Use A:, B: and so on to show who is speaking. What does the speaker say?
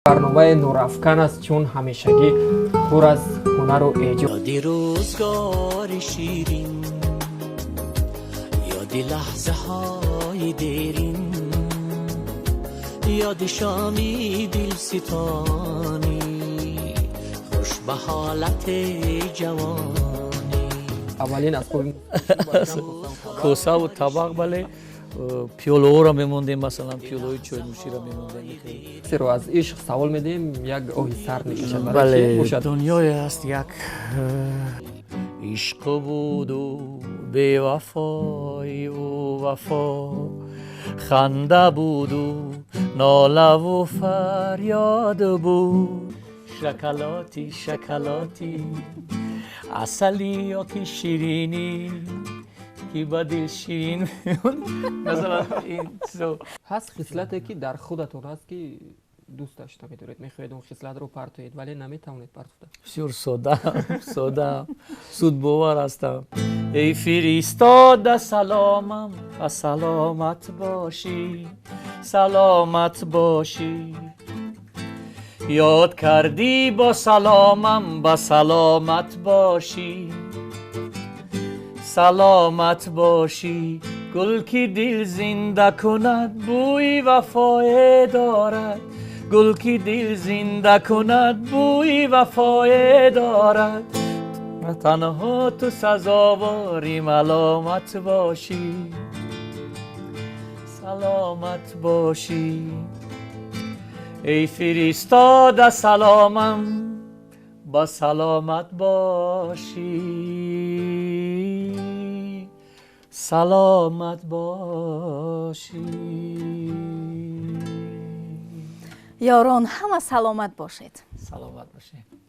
A: برنامه نوراافکن است چون همیشگی پر از هنر و ایجاد.
B: یادی روزگار شیرین، یادی لحظه های دیرین، یادی شامی دل ستانی، خوش به حالت جوانی.
A: اولین از خوبی
C: کوسه و طبق بله پیولو را میموندیم، مثلا پیولوی چای نوشی را میموندیم.
A: رو از عشق سوال میدیم، یک آهی سر میکشد.
C: بله دنیای هست یک عشق بود و بی وفای و وفا، خنده بود و ناله و فریاد بود، شکلاتی شکلاتی عسلی یا که شیرینی که با دل شیرین. مثلا این
A: هست خصلتی که در خودتون هست که دوست داشته می‌دارید، می‌خواهید اون خصلت رو پرتوید ولی نمی‌توانید پرتوید؟
C: بسیار ساده سود باور هستم. ای فرستاده سلامم و سلامت باشی، سلامت باشی، یاد کردی با سلامم با سلامت باشی، سلامت باشی. گل که دل زنده کند بوی وفای دارد، گل که دل زنده کند بوی وفای دارد، تنها تو سزاواری ملامت باشی، سلامت باشی. ای فرستاده سلامم با سلامت باشی، سلامت باشی.
D: یاران همه سلامت باشید.
C: سلامت باشید.